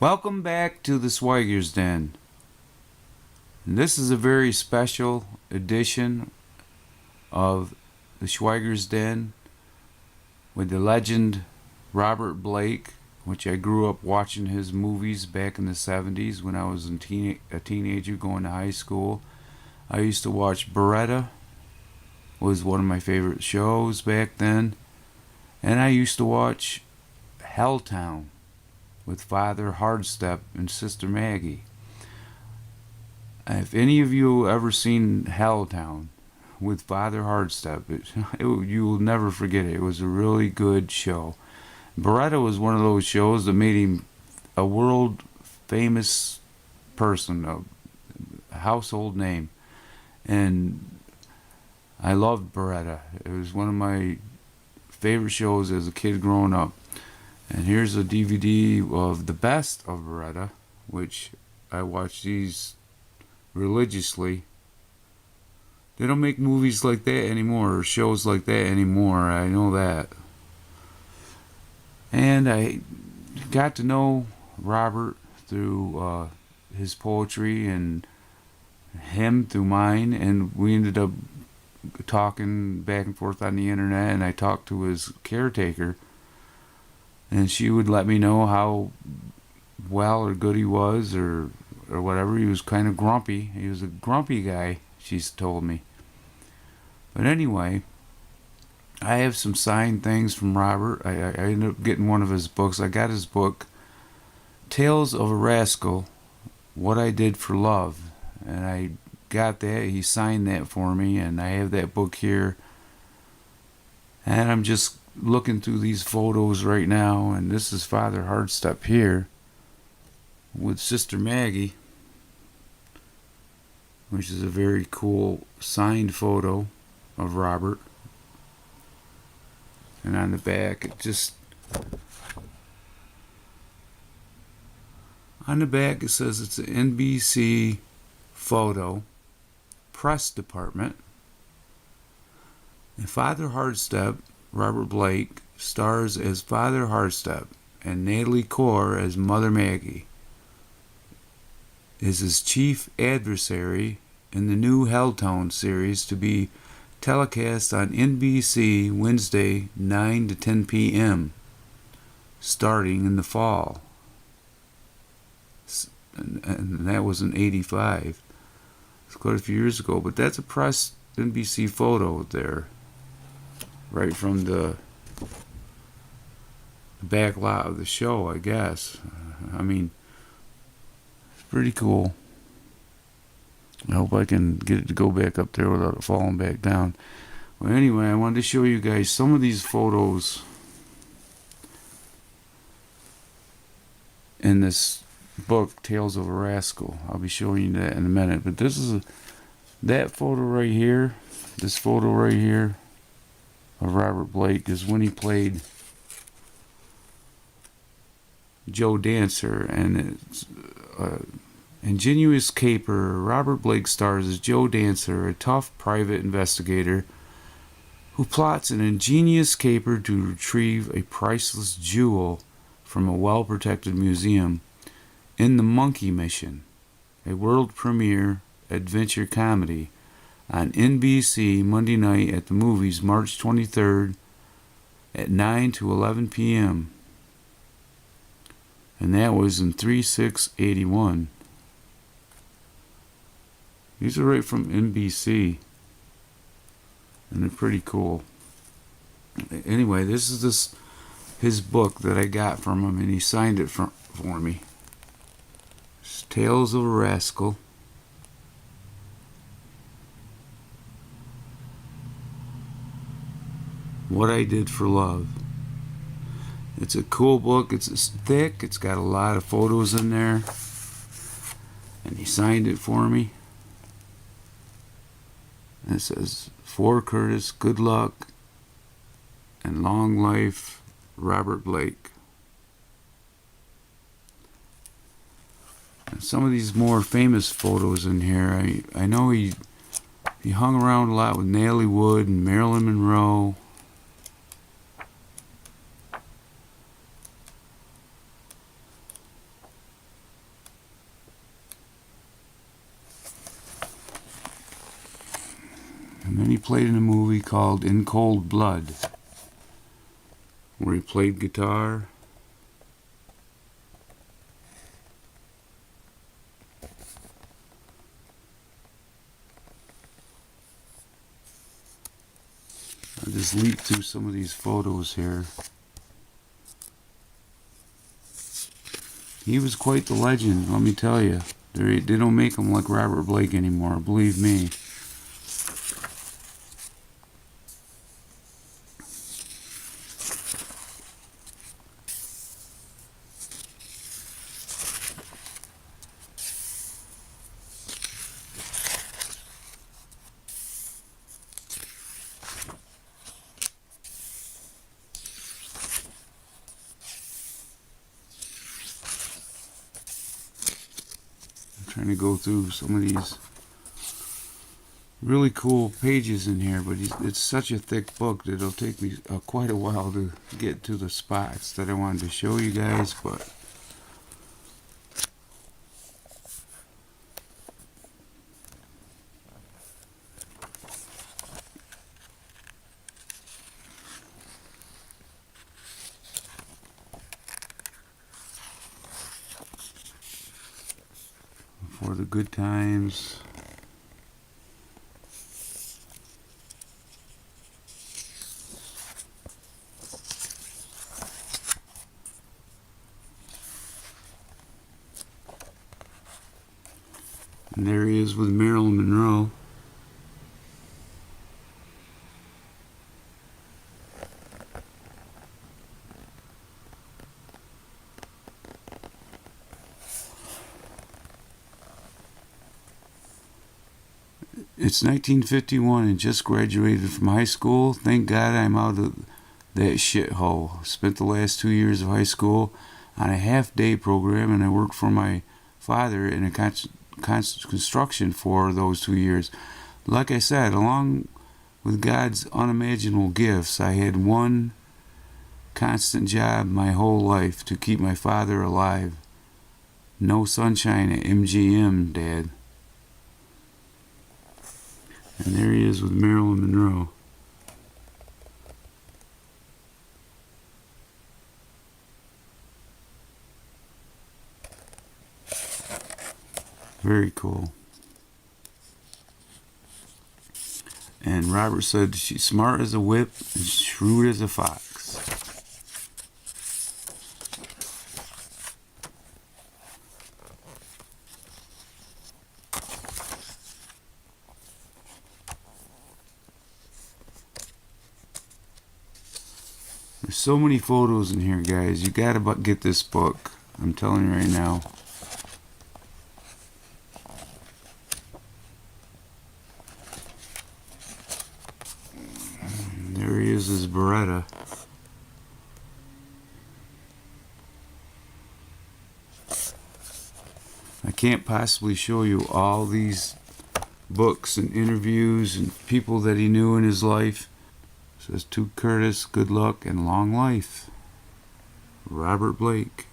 Welcome back to the T.S.D.N. And this is a very special edition of the T.S.D.N. with the legend Robert Blake, which I grew up watching his movies back in the 70s when I was a teenager going to high school. I used to watch Beretta, was one of my favorite shows back then. And I used to watch Helltown with Father Hardstep and Sister Maggie. If any of you ever seen Helltown with Father Hardstep, you will never forget it. It was a really good show. Beretta was one of those shows that made him a world famous person, a household name. And I loved Beretta. It was one of my favorite shows as a kid growing up. And here's a DVD of the best of Beretta, which I watch these religiously. They don't make movies like that anymore, or shows like that anymore, I know that. And I got to know Robert through his poetry and him through mine, and we ended up talking back and forth on the internet, and I talked to his caretaker, and she would let me know how well or good he was, or whatever. He was kind of grumpy. He was a grumpy guy, she's told me. But anyway, I have some signed things from Robert. I ended up getting one of his books. I got his book, Tales of a Rascal, What I Did for Love. And I got that. He signed that for me, and I have that book here. And I'm just looking through these photos right now, and this is Father Hardstep here with Sister Maggie, which is a very cool signed photo of Robert. And on the back, it says it's an NBC photo, press department. And Father Hardstep, Robert Blake, stars as Father Hardstep, and Natalie Corr as Mother Maggie is his chief adversary in the new Helltown series to be telecast on NBC Wednesday 9 to 10 p.m. starting in the fall. And that was in 85. It's quite a few years ago, but that's a press NBC photo there, right from the back lot of the show, I guess. I mean, it's pretty cool. I hope I can get it to go back up there without it falling back down. Well, anyway, I wanted to show you guys some of these photos in this book, Tales of a Rascal. I'll be showing you that in a minute. But this is that photo right here. This photo right here of Robert Blake is when he played Joe Dancer, and it's ingenuous caper. Robert Blake stars as Joe Dancer, a tough private investigator who plots an ingenious caper to retrieve a priceless jewel from a well-protected museum in The Monkey Mission, a world premiere adventure comedy on NBC Monday night at the movies March 23rd at 9 to 11 p.m. And that was in 3/6/81. These are right from NBC, and they're pretty cool. Anyway, this is his book that I got from him, and he signed it for me. It's Tales of a Rascal. What I Did for Love. It's a cool book. It's thick. It's got a lot of photos in there, and he signed it for me. And it says, "For Curtis, good luck and long life, Robert Blake." And some of these more famous photos in here, I know he hung around a lot with Natalie Wood and Marilyn Monroe. And then he played in a movie called In Cold Blood, where he played guitar. I'll just leap through some of these photos here. He was quite the legend, let me tell you. They don't make him like Robert Blake anymore, believe me. Trying to go through some of these really cool pages in here, but it's such a thick book that it'll take me quite a while to get to the spots that I wanted to show you guys. But for the good times. And there he is with Marilyn Monroe. It's 1951 and just graduated from high school. Thank God I'm out of that shithole. Spent the last 2 years of high school on a half-day program, and I worked for my father in a construction for those 2 years. Like I said, along with God's unimaginable gifts, I had one constant job my whole life: to keep my father alive. No sunshine at MGM, Dad. And there he is with Marilyn Monroe. Very cool. And Robert said she's smart as a whip and shrewd as a fox. There's so many photos in here, guys. You gotta get this book. I'm telling you right now. There he is, his Beretta. I can't possibly show you all these books and interviews and people that he knew in his life. It says to Curtis, good luck and long life. Robert Blake.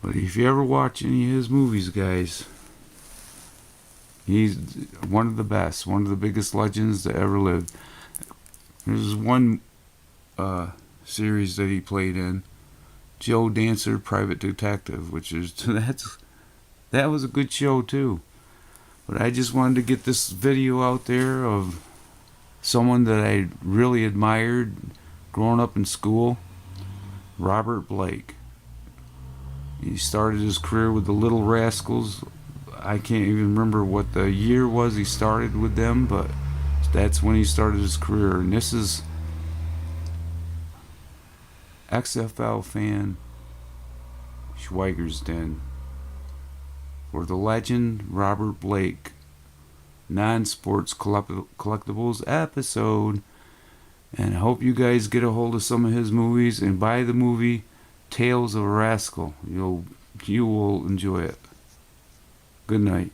But if you ever watch any of his movies, guys, he's one of the best, one of the biggest legends that ever lived. There's one series that he played in, Joe Dancer, Private Detective, which is that was a good show too. But I just wanted to get this video out there of someone that I really admired growing up in school, Robert Blake. He started his career with the Little Rascals. I can't even remember what the year was he started with them, but that's when he started his career. And this is XFL fan Schweiger's Den for the legend Robert Blake non-sports collectibles episode. And I hope you guys get a hold of some of his movies and buy the movie Tales of a Rascal. You will enjoy it. Good night.